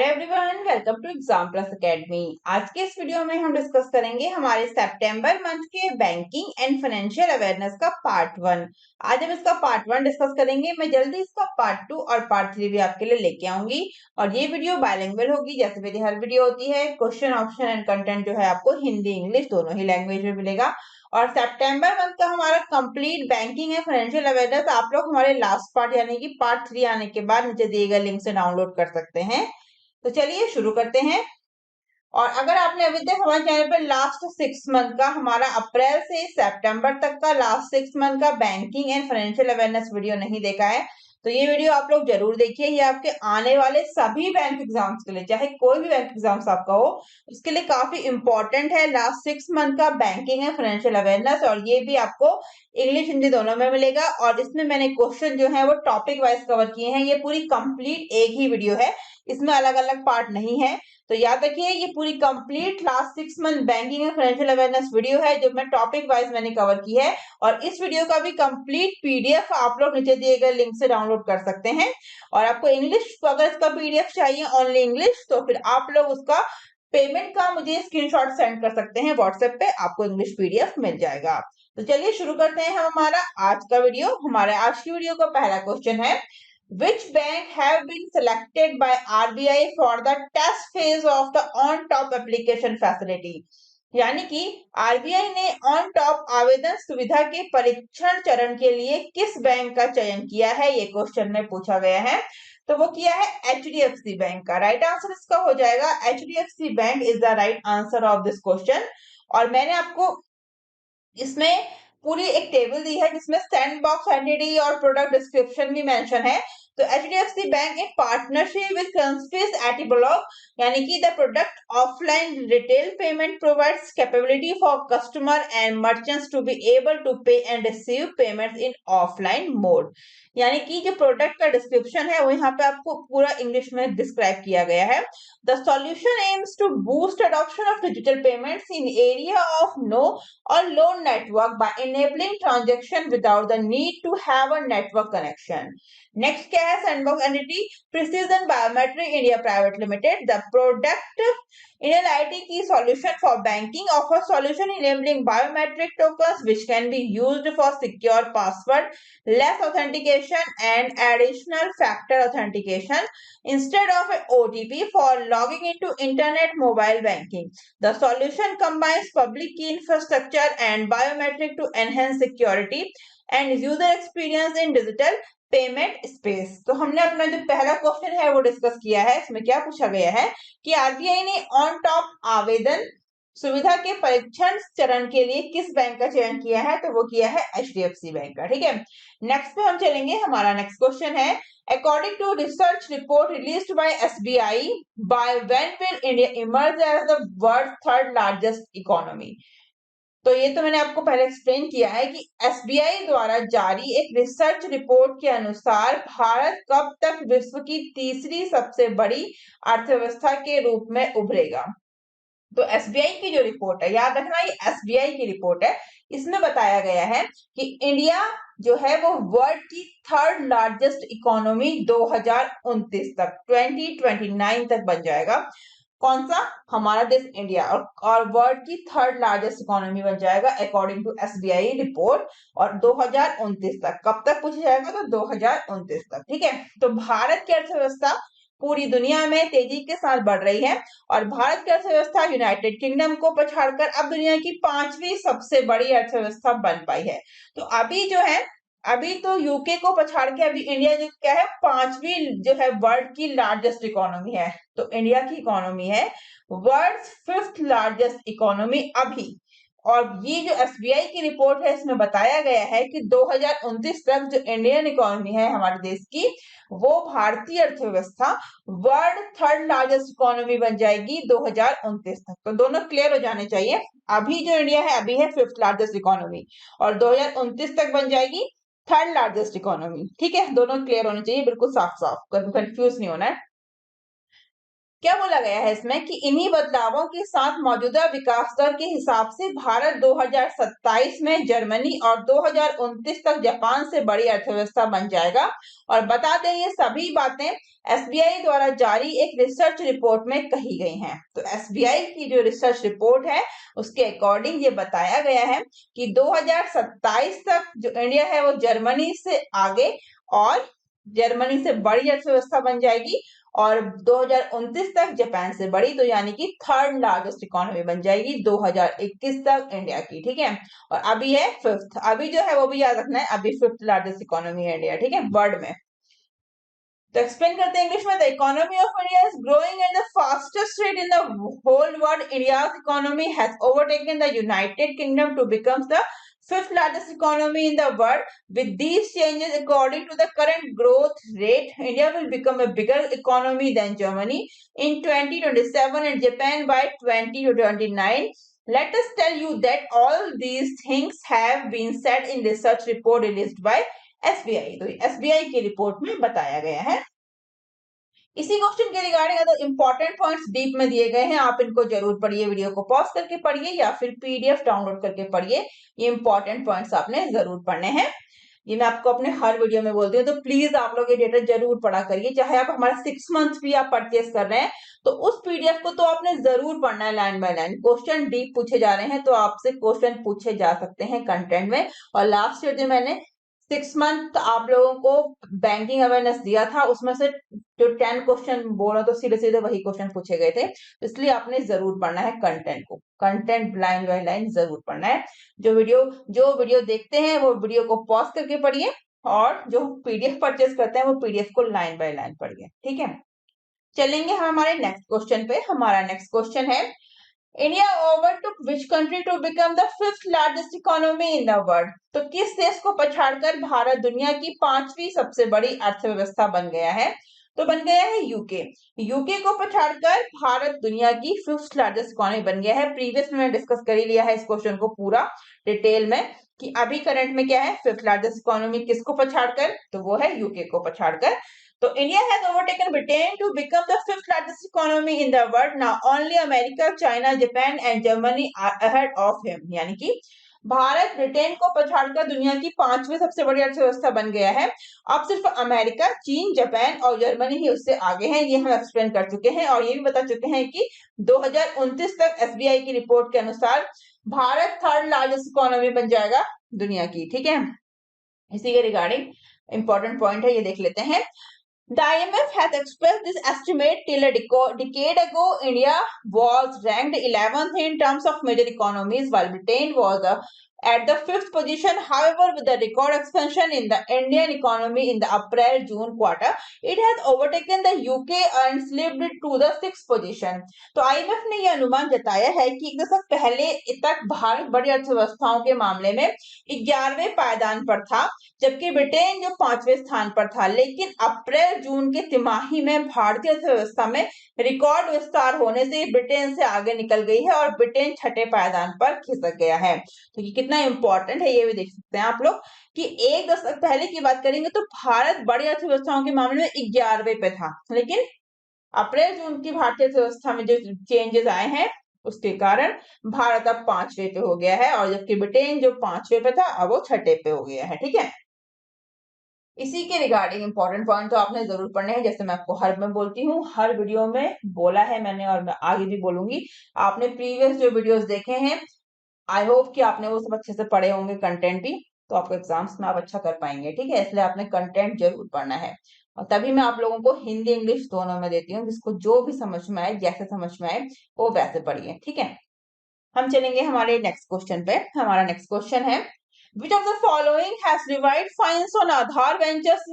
Hello everyone, welcome to exam plus academy. आज के इस वीडियो में हम डिस्कस करेंगे हमारे सितंबर मंथ के बैंकिंग एंड फाइनेंशियल अवेयरनेस का पार्ट 1। आज हम इसका पार्ट 1 डिस्कस करेंगे। मैं जल्दी इसका पार्ट 2 और पार्ट 3 भी आपके लिए लेके आऊंगी और ये वीडियो बायलिंगुअल होगी, जैसे मेरी हर वीडियो होती है। क्वेश्चन ऑप्शन एंड कंटेंट जो है आपको हिंदी इंग्लिश दोनों ही लैंग्वेज में मिलेगा। और सितंबर मंथ का हमारा complete banking and financial awareness आप लोग हमारे लास्ट पार्ट यानी कि पार्ट 3 आने के बाद नीचे दिए गए लिंक से डाउनलोड कर सकते हैं। तो चलिए शुरू करते हैं। और अगर आपने अभी तक हमारे चैनल पर लास्ट 6 मंथ का, हमारा अप्रैल से सितंबर तक का लास्ट 6 मंथ का banking and financial awareness video नहीं देखा है तो ये वीडियो आप लोग जरूर देखिए। ये आपके आने वाले सभी बैंक एग्जाम्स के लिए, चाहे कोई भी बैंक एग्जाम्स आपका हो, उसके लिए काफी इंपॉर्टेंट है लास्ट 6 मंथ का बैंकिंग एंड फाइनेंशियल अवेयरनेस। और ये भी आपको इंग्लिश हिंदी दोनों में मिलेगा। और इसमें मैंने क्वेश्चन जो है वो टॉपिक वाइज कवर किए हैं। ये पूरी कंप्लीट एक ही वीडियो है, इसमें अलग अलग पार्ट नहीं है। तो याद रखिए ये पूरी complete last 6 month banking and financial awareness video है जो मैं टॉपिक वाइज मैंने कवर की है। और इस वीडियो का भी कंप्लीट पीडीएफ आप लोग नीचे दिए गए लिंक से डाउनलोड कर सकते हैं। और आपको इंग्लिश, अगर इसका पीडीएफ चाहिए ओनली इंग्लिश, तो फिर आप लोग उसका पेमेंट का मुझे स्क्रीनशॉट सेंड कर सकते हैं व्हाट्सएप पे, आपको इंग्लिश पीडीएफ मिल जाएगा। तो चलिए शुरू करते हैं हम हमारा आज का वीडियो। हमारे आज की वीडियो का पहला क्वेश्चन है, Which bank have been selected by RBI for the test phase of the on-top application facility? यानी कि आरबीआई ने ऑन टॉप आवेदन सुविधा के परीक्षण चरण के लिए किस बैंक का चयन किया है, ये क्वेश्चन में पूछा गया है। तो वो किया है एचडीएफसी बैंक का। राइट आंसर इसका हो जाएगा HDFC bank is the right answer of this question. और मैंने आपको इसमें पूरी एक टेबल दी है जिसमें सैंड बॉक्स एंटिटी और प्रोडक्ट डिस्क्रिप्शन भी मेंशन है। तो HDFC bank in partnership with Crunchfish एटीब्लॉक, यानी कि the product offline retail payment provides capability for customer and merchants to be able to pay and receive payments in offline mode. यानी कि जो product का डिस्क्रिप्शन है वो यहाँ पे आपको पूरा इंग्लिश में डिस्क्राइब किया गया है। The solution aims to boost adoption of digital payments in area of no or low network by enabling transaction without the need to have a network connection. Next क्या है, sandbox entity precision biometric India private limited. The product NLIT key solution for banking offers solution enabling biometric tokens which can be used for secure password, less authentication and additional factor authentication instead of an OTP for logging into internet mobile banking. The solution combines public key infrastructure and biometric to enhance security and user experience in digital payment space. तो हमने अपना जो पहला question है वो discuss किया है। इसमें क्या पूछा गया है कि आरबीआई ने ऑन टॉप आवेदन सुविधा के परीक्षण चरण के लिए किस बैंक का चयन किया है, तो वो किया है एचडीएफसी बैंक का। ठीक है, नेक्स्ट पे हम चलेंगे। हमारा नेक्स्ट क्वेश्चन है, according to research report released by SBI, by when will India emerge as the world third largest economy. तो ये तो मैंने आपको पहले एक्सप्लेन किया है कि एसबीआई द्वारा जारी एक रिसर्च रिपोर्ट के अनुसार भारत कब तक विश्व की तीसरी सबसे बड़ी अर्थव्यवस्था के रूप में उभरेगा। तो एसबीआई की जो रिपोर्ट है, याद रखना ये एसबीआई की रिपोर्ट है, इसमें बताया गया है कि इंडिया जो है वो वर्ल्ड की थर्ड लार्जेस्ट इकोनॉमी 2029 तक 2029 तक बन जाएगा। कौन सा? हमारा देश इंडिया। और वर्ल्ड की थर्ड लार्जेस्ट इकोनॉमी बन जाएगा अकॉर्डिंग टू एसबीआई रिपोर्ट। और 2029 तक, कब तक पूछा जाएगा? तो 2029 तक। ठीक है, तो भारत की अर्थव्यवस्था पूरी दुनिया में तेजी के साथ बढ़ रही है और भारत की अर्थव्यवस्था यूनाइटेड किंगडम को पछाड़कर अब दुनिया की 5वीं सबसे बड़ी अर्थव्यवस्था बन पाई है। तो अभी जो है, अभी तो यूके को पछाड़ के अभी इंडिया जो क्या है 5वीं जो है वर्ल्ड की लार्जेस्ट इकोनॉमी है। तो इंडिया की इकोनॉमी है वर्ल्ड 5th लार्जेस्ट इकोनॉमी अभी। और ये जो एसबीआई की रिपोर्ट है इसमें बताया गया है कि 2029 तक जो इंडियन इकोनॉमी है हमारे देश की, वो भारतीय अर्थव्यवस्था वर्ल्ड थर्ड लार्जेस्ट इकोनॉमी बन जाएगी 2029 तक। तो दोनों क्लियर हो जाने चाहिए। अभी जो इंडिया है अभी है 5th लार्जेस्ट इकोनॉमी और 2029 तक बन जाएगी थर्ड लार्जेस्ट इकोनॉमी। ठीक है, दोनों क्लियर होने चाहिए, बिल्कुल साफ साफ, कंफ्यूज नहीं होना है। क्या बोला गया है इसमें कि इन्हीं बदलावों के साथ मौजूदा विकास दर के हिसाब से भारत 2027 में जर्मनी और 2029 तक जापान से बड़ी अर्थव्यवस्था बन जाएगा। और बता दें ये सभी बातें एसबीआई द्वारा जारी एक रिसर्च रिपोर्ट में कही गई हैं। तो एसबीआई की जो रिसर्च रिपोर्ट है उसके अकॉर्डिंग ये बताया गया है कि 2027 तक जो इंडिया है वो जर्मनी से आगे और जर्मनी से बड़ी अर्थव्यवस्था बन जाएगी और 2029 तक जापान से बड़ी, तो यानी कि थर्ड लार्जेस्ट इकोनॉमी बन जाएगी 2021 तक इंडिया की। ठीक है, और अभी है फिफ्थ, अभी जो है वो भी याद रखना है, अभी फिफ्थ लार्जेस्ट इकोनॉमी है इंडिया। ठीक है, वर्ल्ड में। तो एक्सप्लेन करते हैं इंग्लिश में। The economy of India is growing at the fastest rate in the whole world. India's economy has overtaken the United Kingdom to become the fifth largest economy in the world. With these changes, according to the current growth rate, India will become a bigger economy than Germany in 2027 and Japan by 2029. Let us tell you that all these things have been said in research report released by SBI. तो SBI की report में बताया गया है। इसी question के regarding अगर important points deep में दिए गए हैं, आप इनको जरूर पढ़िए, वीडियो को पॉज करके पढ़िए या फिर पीडीएफ डाउनलोड करके पढ़िए। ये इंपॉर्टेंट पॉइंट्स आपने जरूर पढ़ने हैं, ये मैं आपको अपने हर वीडियो में बोलती हूँ। तो प्लीज आप लोग ये डेटा जरूर पढ़ा करिए, चाहे आप हमारा 6 मंथ भी आप परचेस कर रहे हैं तो उस पीडीएफ को तो आपने जरूर पढ़ना है line by line. Question deep पूछे जा रहे हैं तो आपसे क्वेश्चन पूछे जा सकते हैं कंटेंट में। और लास्ट ईयर जो मैंने 6 मंथ आप लोगों को बैंकिंग अवेयरनेस दिया था उसमें से जो 10 क्वेश्चन बोला तो सीधे सीधे वही क्वेश्चन पूछे गए थे, इसलिए आपने जरूर पढ़ना है कंटेंट को, कंटेंट लाइन बाय लाइन जरूर पढ़ना है। जो वीडियो देखते हैं वो वीडियो को पॉज करके पढ़िए और जो पीडीएफ परचेस करते हैं वो पीडीएफ को लाइन बाय लाइन पढ़िए। ठीक है, चलेंगे हम हमारे नेक्स्ट क्वेश्चन पे। हमारा नेक्स्ट क्वेश्चन है India overtook which country to become the fifth largest economy in the world? तो किस देश को पछाड़कर भारत दुनिया की 5वीं सबसे बड़ी अर्थव्यवस्था बन गया है? तो बन गया है यूके। यूके को पछाड़कर भारत दुनिया की फिफ्थ लार्जेस्ट इकोनॉमी बन गया है। प्रीवियस में मैंने डिस्कस कर ही लिया है इस क्वेश्चन को पूरा डिटेल में कि अभी करंट में क्या है, फिफ्थ लार्जेस्ट इकोनॉमी किसको पछाड़कर, तो वो है यूके को पछाड़कर। So India has overtaken Britain to become the fifth largest economy in the world. Now only America, China, Japan and Germany are ahead of him. यानी कि भारत ब्रिटेन को पछाड़कर दुनिया की 5वीं सबसे बड़ी अर्थव्यवस्था बन गया है। अब सिर्फ अमेरिका, चीन, जापान और जर्मनी ही उससे आगे हैं। ये हम एक्सप्लेन कर चुके हैं और ये भी बता चुके हैं कि 2029 तक एसबीआई की रिपोर्ट के अनुसार भारत थर्ड लार्जेस्ट इकोनॉमी बन जाएगा दुनिया की। ठीक है, इसी के रिगार्डिंग इंपॉर्टेंट पॉइंट है, ये देख लेते हैं। The IMF has expressed this estimate till a decade ago. India was ranked 11th in terms of major economies, while Britain was at the 5th position. However, with the record expansion in the Indian economy in the April-June quarter, it has overtaken the UK and slipped to the 6th position. तो IMF ने यह अनुमान जताया है कि 1 दशक पहले तक भारत बड़ी अर्थव्यवस्थाओं के मामले में 11वें पायदान पर था, जबकि ब्रिटेन जो 5वें स्थान पर था। लेकिन अप्रैल जून के तिमाही में भारतीय अर्थव्यवस्था में रिकॉर्ड विस्तार होने से ब्रिटेन से आगे निकल गई है और ब्रिटेन छठे पायदान पर खिसक गया है। तो ये कितना इंपॉर्टेंट है ये भी देख सकते हैं आप लोग कि 1 दशक पहले की बात करेंगे तो भारत बड़ी अर्थव्यवस्थाओं के मामले में 11वें पे था, लेकिन अप्रैल जून की भारतीय अर्थव्यवस्था में जो चेंजेस आए हैं उसके कारण भारत अब 5वें पे हो गया है और जबकि ब्रिटेन जो 5वें पे था अब वो छठे पे हो गया है। ठीक है, इसी के रिगार्डिंग इंपॉर्टेंट पॉइंट तो आपने जरूर पढ़ने हैं, जैसे मैं आपको हर में बोलती हूँ, हर वीडियो में बोला है मैंने और मैं आगे भी बोलूंगी। आपने प्रीवियस जो वीडियोस देखे हैं आई होप कि आपने वो सब अच्छे से पढ़े होंगे कंटेंट भी, तो आपको एग्जाम्स में आप अच्छा कर पाएंगे। ठीक है, इसलिए आपने कंटेंट जरूर पढ़ना है और तभी मैं आप लोगों को हिंदी इंग्लिश दोनों में देती हूँ, जिसको जो भी समझ में आए, जैसे समझ में आए वो वैसे पढ़िए। ठीक है, हम चलेंगे हमारे नेक्स्ट क्वेश्चन पे। हमारा नेक्स्ट क्वेश्चन है which of the following has levied fines on Aadhaar Ventures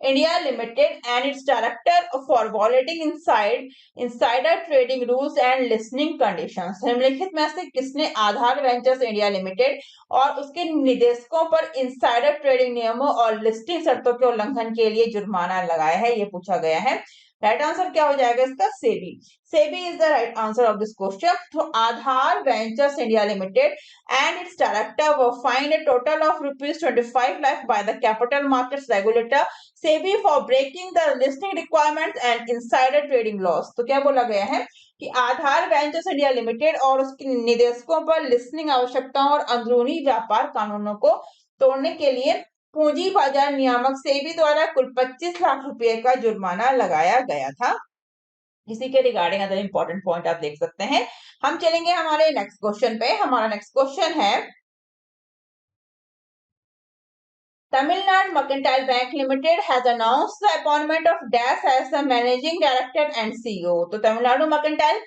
India Limited and its director for violating insider trading rules and listening conditions? निम्नलिखित में से किसने आधार वेंचर्स इंडिया लिमिटेड और उसके निदेशकों पर इंसाइडर ट्रेडिंग नियमों और लिस्टिंग शर्तों के उल्लंघन के लिए जुर्माना लगाया है, ये पूछा गया है। राइट आंसर क्या हो जाएगा इसका? SEBI. SEBI is the right answer of this question. तो Aadhaar ventures India limited and its director were fined a total of rupees 25 lakh by the capital markets regulator SEBI for breaking the listing requirements and insider trading laws। तो क्या बोला गया है कि आधार ventures India limited और उसके निदेशकों पर लिस्टिंग आवश्यकताओं और अंदरूनी व्यापार कानूनों को तोड़ने के लिए पूंजी बाजार नियामक सेबी द्वारा कुल 25 लाख रुपए का जुर्माना लगाया गया था। इसी के रिगार्डिंग अदर इंपॉर्टेंट पॉइंट आप देख सकते हैं। हम चलेंगे हमारे नेक्स्ट क्वेश्चन पे। हमारा नेक्स्ट क्वेश्चन है Tamil Nadu mercantile bank limited has announced the appointment of dash as the managing director and CEO. तो तमिलनाडु मर्केंटाइल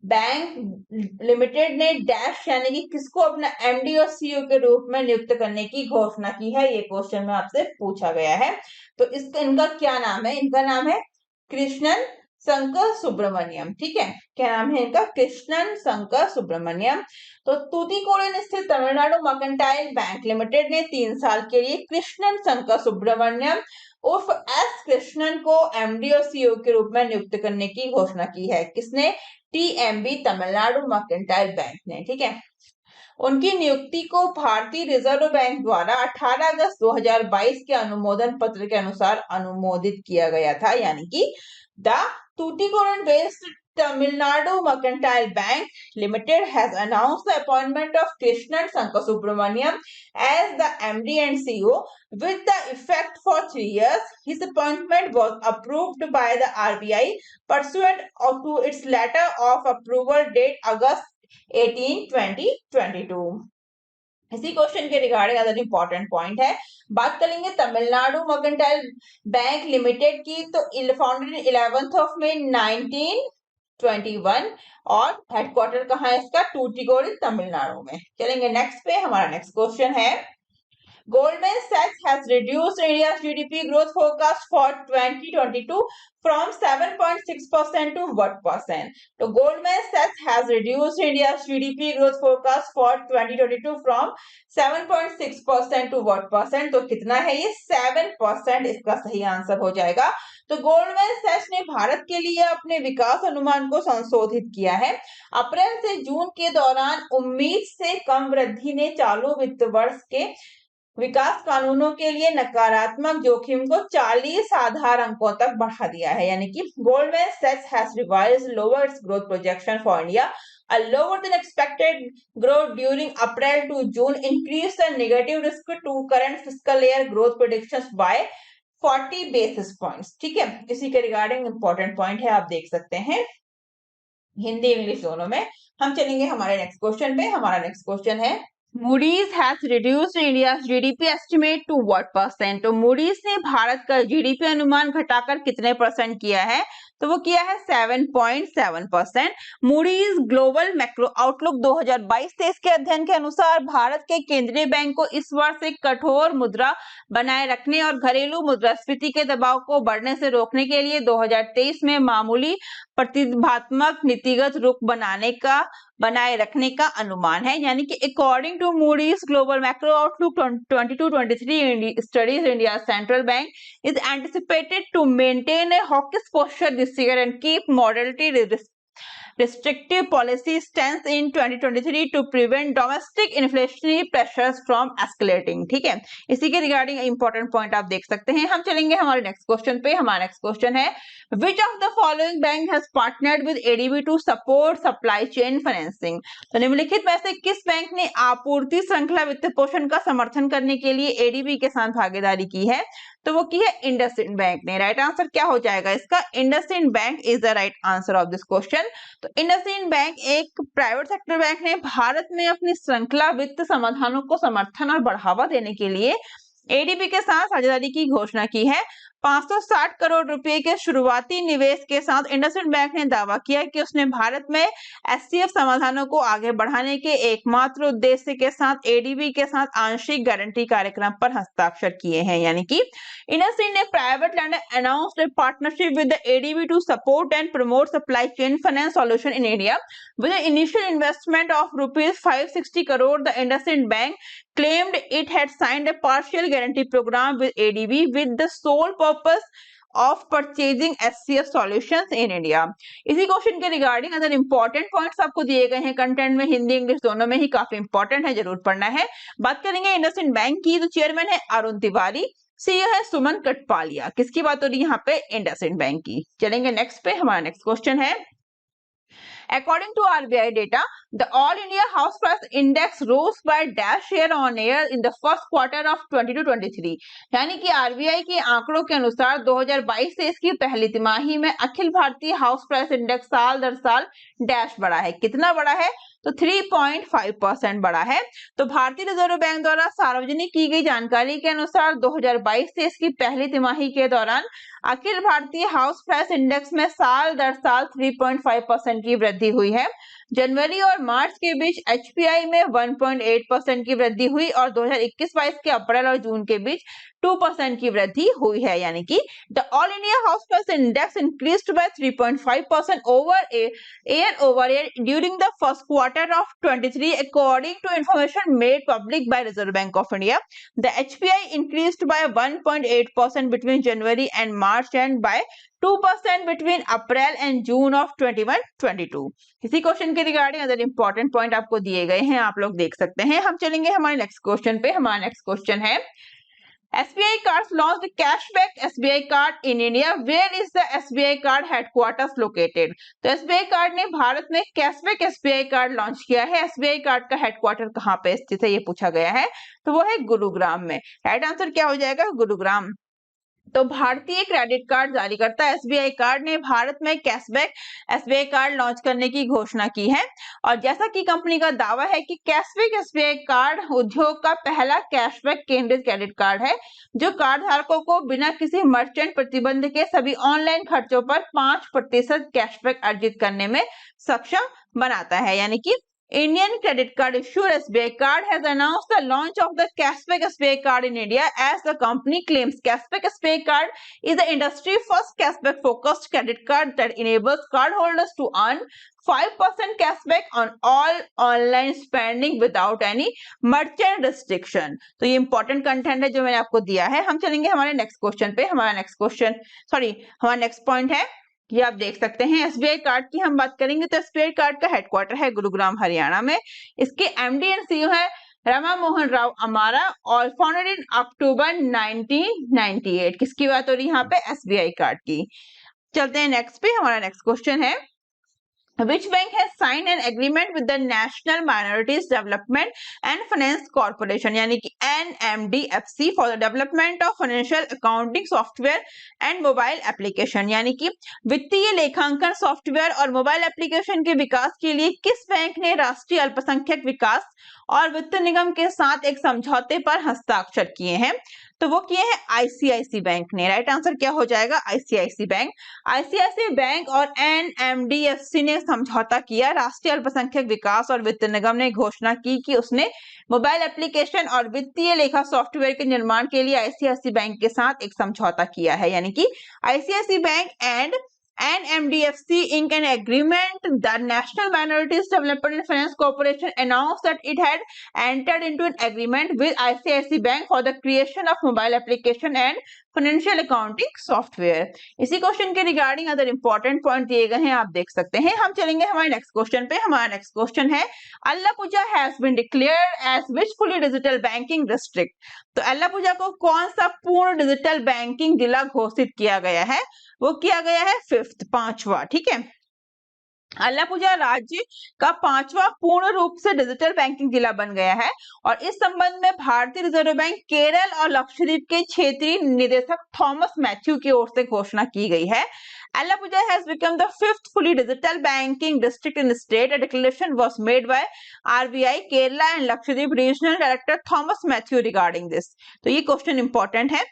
बैंक लिमिटेड ने डैश यानी कि किसको अपना एमडी और सीईओ के रूप में नियुक्त करने की घोषणा की है, ये क्वेश्चन में आपसे पूछा गया है। तो इसका इनका क्या नाम है? इनका नाम है कृष्णन शंकर सुब्रमण्यम। ठीक है, क्या नाम है इनका? कृष्णन शंकर सुब्रमण्यम। तो तूतीकोरिन स्थित तमिलनाडु मर्केंटाइल बैंक लिमिटेड ने 3 साल के लिए कृष्णन शंकर सुब्रमण्यम उर्फ एस कृष्णन को एमडी और सीईओ के रूप में नियुक्त करने की घोषणा की है। किसने? टीएमबी तमिलनाडु मर्केंटाइल बैंक ने। ठीक है, उनकी नियुक्ति को भारतीय रिजर्व बैंक द्वारा 18 अगस्त 2022 के अनुमोदन पत्र के अनुसार अनुमोदित किया गया था। यानी कि the Tuticorin based Tamil Nadu Mercantile Bank Limited has announced the appointment of Krishnan Sankasubramaniam as the MD and CEO with the effect for 3 years. His appointment was approved by the RBI pursuant to its letter of approval date August 18, 2022। इसी question के regarding other important point है। बात करेंगे Tamil Nadu mercantile bank limited की। तो founded 11th of May 1921 और headquarter कहाँ है इसका? टूटीकोरिन तमिलनाडु में। चलेंगे नेक्स्ट पे। हमारा नेक्स्ट क्वेश्चन है Goldman Sachs has reduced India's GDP growth forecast for 2022 from 7.6% to what percent? तो Goldman Sachs has reduced India's GDP growth forecast for 2022 from 7.6% to what percent? तो कितना है ये? 7% इसका सही आंसर हो जाएगा। तो गोल्डमैन सैक्स ने भारत के लिए अपने विकास अनुमान को संशोधित किया है। अप्रैल से जून के दौरान उम्मीद से कम वृद्धि ने चालू वित्त वर्ष के विकास कानूनों के लिए नकारात्मक जोखिम को 40 आधार अंकों तक बढ़ा दिया है। यानी कि गोल्डमैन सैक्स has revised lower its growth projection for India a lower than expected growth during April to June increased the negative risk to current fiscal year growth predictions by 40 basis points। ठीक है, इसी के regarding important point है, आप देख सकते हैं Hindi English दोनों में। हम चलेंगे हमारे नेक्स्ट क्वेश्चन पे। हमारा नेक्स्ट क्वेश्चन है Moody's has reduced India's GDP estimate to what percent? तो Moody's ने भारत का जीडीपी अनुमान घटाकर कितने परसेंट किया है? तो वो किया है 7.7%। मूडीज ग्लोबल मैक्रो आउटलुक 2022-23 के अध्ययन के अनुसार भारत के केंद्रीय बैंक को इस वर्ष एक कठोर मुद्रा बनाए रखने और घरेलू मुद्रास्फीति के दबाव को बढ़ने से रोकने के लिए 2023 में मामूली प्रतिभात्मक नीतिगत रुख बनाए रखने का अनुमान है। यानी कि according to Moody's global macro outlook 22-23 studies India central bank is anticipated to maintain a hawkish posture this year and keep moderately restrictive policy stance in 2023 to prevent domestic inflationary pressures from escalating। ठीक है, इसी के regarding important point आप देख सकते हैं। हम चलेंगे हमारे नेक्स्ट क्वेश्चन पे। हमारा नेक्स्ट क्वेश्चन है Which of the following bank has partnered with ADB to support supply chain financing? तो निम्नलिखित में से किस बैंक ने आपूर्ति श्रृंखला वित्त पोषण का समर्थन करने के लिए एडीबी के साथ भागीदारी की है? तो वो की है इंडसइंड बैंक ने। राइट आंसर क्या हो जाएगा इसका? IndusInd bank is the right answer of this question. तो इंडसइंड बैंक एक प्राइवेट सेक्टर बैंक ने भारत में अपनी श्रृंखला वित्त समाधानों को समर्थन और बढ़ावा देने के लिए एडीबी के साथ साझेदारी की घोषणा की है। 560 करोड़ रुपए के शुरुआती निवेश के साथ इंडसइंड बैंक ने दावा किया कि उसने भारत में एससीएफ समाधानों को आगे बढ़ाने के एकमात्र उद्देश्य के साथ एडीबी के साथ आंशिक गारंटी कार्यक्रम पर हस्ताक्षर किए हैं। यानी कि इंडसइंड ने private lender announced a partnership with the ADB to support and promote supply chain finance solution in India with an initial investment of ₹560 crore। The IndusInd bank claimed it had signed a partial guarantee program with ADB with the sole purpose of purchasing SCS solutions in India। इसी question के regarding other important points आपको दिए गए हैं content में, Hindi English दोनों में ही, काफी इंपॉर्टेंट है, जरूर पढ़ना है। बात करेंगे इंडसइंड बैंक की, तो चेयरमैन है अरुण तिवारी, सीईओ है सुमन कटपालिया। किसकी बात हो रही है यहाँ पे? इंडसइंड बैंक की। चलेंगे नेक्स्ट पे, हमारा नेक्स्ट क्वेश्चन है According to RBI data, the All India House Price Index rose by dash year on year in the first quarter of 22-23। यानी कि RBI के आंकड़ों के अनुसार 2022 से इसकी पहली तिमाही में Akhil Bharatiya house price index साल दर साल डैश बढ़ा है। कितना बढ़ा है? तो 3.5% बढ़ा है। तो भारतीय रिजर्व बैंक द्वारा सार्वजनिक की गई जानकारी के अनुसार 2022 से इसकी पहली तिमाही के दौरान Akhil Bharatiya house price index में साल दर साल 3.5% की वृद्धि हुई है। जनवरी और मार्च के बीच HPI में 1.8% की वृद्धि हुई और 2021-22 के अप्रैल और जून के बीच 2% की वृद्धि हुई है। यानी कि the all India house price index increased by 3.5% year over year during the first quarter of 23 according to information made public by Reserve Bank of India। The HPI increased by 1.8% between January and March and by 2% between April and June of 21-22। इसी question के regarding other important point आपको दिए गए हैं, आप लोग देख सकते हैं। हम चलेंगे हमारे नेक्स्ट क्वेश्चन पे। हमारा नेक्स्ट क्वेश्चन है SBI cards launched cashback SBI card in India. Where is the SBI card headquarters located? तो SBI कार्ड ने भारत में कैशबैक SBI कार्ड लॉन्च किया है। SBI कार्ड का हेडक्वार्टर कहाँ पे स्थित है, ये पूछा गया है। तो वो है गुरुग्राम में। राइट आंसर क्या हो जाएगा? गुरुग्राम। तो भारतीय क्रेडिट कार्ड जारी करता है SBI कार्ड ने भारत में कैशबैक SBI कार्ड लॉन्च करने की घोषणा की है। और जैसा कि कंपनी का दावा है कि कैशबैक SBI कार्ड उद्योग का पहला कैशबैक केंद्रित क्रेडिट कार्ड है, जो कार्ड धारकों को बिना किसी मर्चेंट प्रतिबंध के सभी ऑनलाइन खर्चों पर 5% कैशबैक अर्जित करने में सक्षम बनाता है। यानी कि Indian credit card issuer SBI card has announced the launch of the Cashback SBI card in India as the company claims Cashback SBI card is the industry first cashback focused credit card that enables cardholders to earn 5% cashback on all online spending without any merchant restriction। तो ये important content है जो मैंने आपको दिया है। हम चलेंगे हमारे नेक्स्ट क्वेश्चन पे। हमारा नेक्स्ट पॉइंट है, ये आप देख सकते हैं। SBI कार्ड की हम बात करेंगे तो SBI कार्ड का हेडक्वार्टर है गुरुग्राम हरियाणा में। इसके MD एंड CEO है रमा मोहन राव अमारा और फाउंडेड इन अक्टूबर 1998। किसकी बात हो रही है यहाँ पे? SBI कार्ड की। चलते हैं नेक्स्ट पे। हमारा नेक्स्ट क्वेश्चन है Which bank has signed an agreement with the National Minorities Development and Finance Corporation यानी कि NMDFC for the development of financial accounting software and mobile application। यानी कि वित्तीय लेखांकन सॉफ्टवेयर और मोबाइल एप्लीकेशन के विकास के लिए किस बैंक ने राष्ट्रीय अल्पसंख्यक विकास और वित्त निगम के साथ एक समझौते पर हस्ताक्षर किए हैं? तो वो किए हैं ICICI बैंक ने। राइट आंसर क्या हो जाएगा? ICICI bank. ICICI बैंक और NMDFC ने समझौता किया। राष्ट्रीय अल्पसंख्यक विकास और वित्त निगम ने घोषणा की कि उसने मोबाइल एप्लीकेशन और वित्तीय लेखा सॉफ्टवेयर के निर्माण के लिए ICICI बैंक के साथ एक समझौता किया है। यानी कि ICICI bank and NMDFC Inc. an agreement. The National Minorities Development and Finance Corporation announced that it had entered into an agreement with ICICI Bank for the creation of mobile application and financial accounting software. इसी question के regarding other important point दिए गए हैं, आप देख सकते हैं। हम चलेंगे हमारे नेक्स्ट क्वेश्चन पे। हमारा नेक्स्ट क्वेश्चन है Alappuzha has been declared as which fully digital banking district. तो अल्लापुजा को कौन सा पूर्ण डिजिटल बैंकिंग जिला घोषित किया गया है? वो किया गया है 5वां। ठीक है, अल्लापुजा राज्य का 5वां पूर्ण रूप से डिजिटल बैंकिंग जिला बन गया है और इस संबंध में भारतीय रिजर्व बैंक केरल और लक्षद्वीप के क्षेत्रीय निदेशक थॉमस मैथ्यू की ओर से घोषणा की गई है। Allappuzha has become the 5th fully digital banking district in the state. A declaration was made by RBI Kerala and Lakshadweep Regional Director Thomas Matthew regarding this। तो ये क्वेश्चन इंपॉर्टेंट है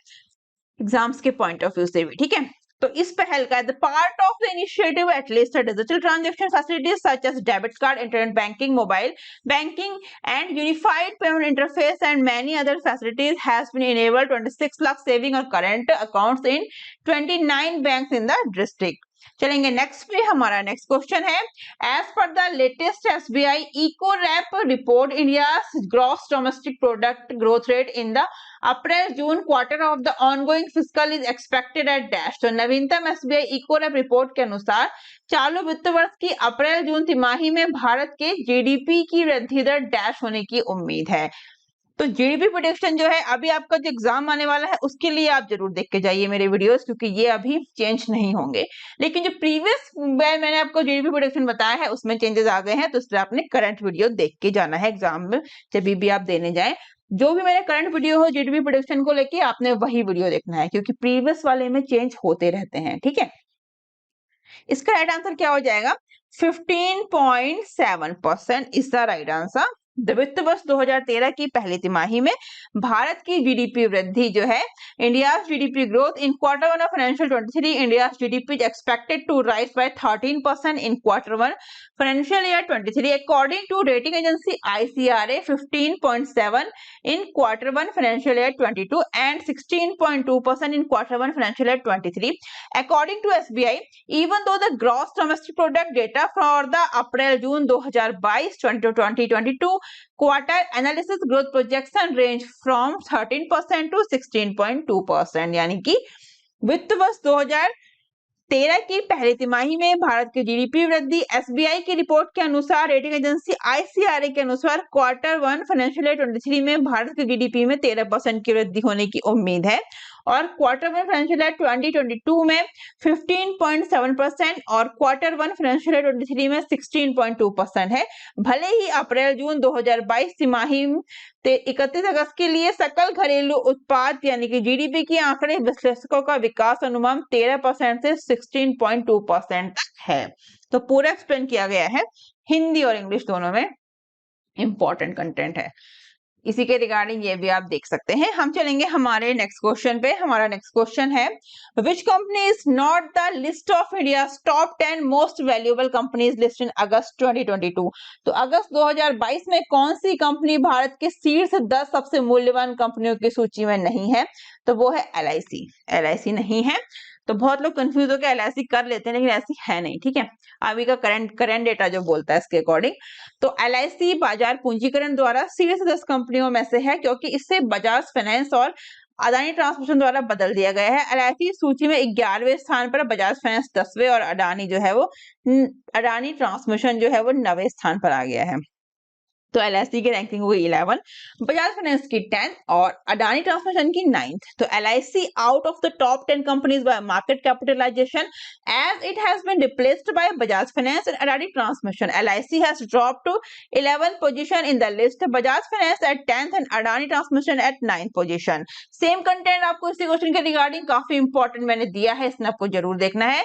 exams के पॉइंट ऑफ व्यू से भी। ठीक है, तो इस पहल का the part of the initiative at least digital transaction facilities such as debit card, internet banking, mobile banking and unified payment interface and many other facilities has been enabled 26 lakh saving or current accounts in 29 banks in the district। चलेंगे next पे, हमारा next question है, as per the latest SBI eco wrap report India gross domestic product growth rate in the April June quarter of the ongoing fiscal is expected at dash. तो नवीनतम SBI eco wrap report के अनुसार चालू वित्त वर्ष की अप्रैल जून तिमाही में भारत के जीडीपी की वृद्धि दर डैश होने की उम्मीद है। तो जीडीपी प्रोडिक्शन जो है, अभी आपका जो एग्जाम आने वाला है उसके लिए आप जरूर देख के जाइए मेरे वीडियोस, क्योंकि ये अभी चेंज नहीं होंगे। लेकिन जो प्रीवियस मैंने आपको जीडीपी प्रोडिक्शन बताया है उसमें चेंजेस आ गए हैं, तो इसलिए आपने करंट वीडियो देख के जाना है एग्जाम में जब भी आप देने जाए। जो भी मेरे करंट वीडियो हो जीडीपी प्रोडिक्शन को लेके, आपने वही वीडियो देखना है, क्योंकि प्रीवियस वाले में चेंज होते रहते हैं। ठीक है, इसका राइट आंसर क्या हो जाएगा? 15.7% इज द राइट आंसर। वित्त वर्ष 2013 की पहली तिमाही में भारत की जीडीपी वृद्धि जो है, India GDP growth in quarter one of financial 23, India GDP is expected to rise by 13% in quarter one financial year 23 according to rating agency ICRA, 15.7 in quarter one financial year 22 and 16.2% in quarter one financial year 23 according to SBI. Even though the gross domestic product data for the April-June 2022 2022 quarter analysis growth projection range from 13% to 16.2%, यानी कि वित्त वर्ष 2013 की पहली तिमाही में भारत की GDP वृद्धि एसबीआई की रिपोर्ट के अनुसार, रेटिंग एजेंसी ICRA के अनुसार क्वार्टर वन फाइनेंशियल ईयर 23 में भारत की जीडीपी में 13% की वृद्धि होने की उम्मीद है, और क्वार्टर वन फाइनेंशियल ईयर 2022 में 15.7% और क्वार्टर वन फाइनेंशियल ईयर 23 में 16.2% है। भले ही अप्रैल जून 2022 तिमाही 31 अगस्त के लिए सकल घरेलू उत्पाद यानी कि जीडीपी के आंकड़े विश्लेषकों का विकास अनुमान 13% से 16.2% तक है। तो पूरा एक्सप्लेन किया गया है, हिंदी और इंग्लिश दोनों में इंपॉर्टेंट कंटेंट है। इसी के रिगार्डिंग ये भी आप देख सकते हैं। हम चलेंगे हमारे नेक्स्ट क्वेश्चन पे। हमारा नेक्स्ट क्वेश्चन है, which company is not the list of India's top 10 most valuable companies list in August 2022। तो अगस्त 2022 में कौन सी कंपनी भारत के शीर्ष 10 सबसे मूल्यवान कंपनियों की सूची में नहीं है? तो वो है LIC। LIC नहीं है। तो बहुत लोग कंफ्यूज होकर LIC कर लेते हैं, लेकिन ऐसी है नहीं। ठीक है, अभी का करंट डेटा जो बोलता है इसके अकॉर्डिंग, तो LIC बाजार पूंजीकरण द्वारा शीर्ष 10 कंपनियों में से है, क्योंकि इससे बजाज फाइनेंस और अडानी ट्रांसमिशन द्वारा बदल दिया गया है। LIC सूची में 11वें स्थान पर, बजाज फाइनेंस 10वें और अडानी जो है वो अडानी ट्रांसमिशन जो है वो 9वें स्थान पर आ गया है। तो LIC की रैंकिंग हुई 11, बजाज फाइनेंस की 10 और अडानी ट्रांसमिशन की 9th। तो LIC out of the top 10 companies by market capitalisation as it has been replaced by Bajaj Finance and Adani Transmission. LIC has dropped to 11th position in the list, Bajaj Finance at 10th and Adani Transmission at 9th position. Same content आपको इसी question के regarding काफी important मैंने दिया है, इसमें आपको जरूर देखना है।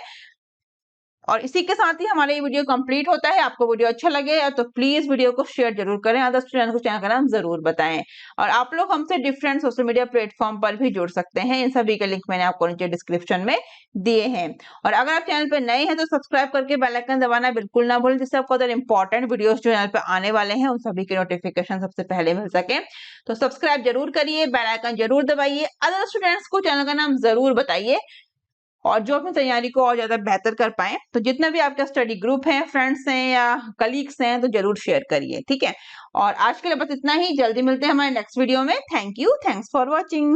और इसी के साथ ही हमारा ये वीडियो कंप्लीट होता है। आपको वीडियो अच्छा लगे तो प्लीज वीडियो को शेयर जरूर करें, अदर स्टूडेंट को चैनल का नाम जरूर बताएं। और आप लोग हमसे डिफरेंट सोशल मीडिया प्लेटफॉर्म पर भी जुड़ सकते हैं, इन सभी के लिंक मैंने आपको नीचे डिस्क्रिप्शन में दिए हैं। और अगर आप चैनल पर नए हैं तो सब्सक्राइब करके बेल आइकन दबाना बिल्कुल ना भूलें, जिससे आपको अदर इंपॉर्टेंट वीडियोस जो चैनल पर आने वाले हैं उन सभी के नोटिफिकेशन सबसे पहले मिल सके। तो सब्सक्राइब जरूर करिए, बेल आइकन जरूर दबाइए, अदर स्टूडेंट्स को चैनल का नाम जरूर बताइए, और जो अपनी तैयारी को और ज्यादा बेहतर कर पाए। तो जितना भी आपका स्टडी ग्रुप है, फ्रेंड्स हैं या कलीग्स हैं, तो जरूर शेयर करिए। ठीक है, और आज के लिए बस इतना ही। जल्दी मिलते हैं हमारे नेक्स्ट वीडियो में। Thank you, thanks for watching.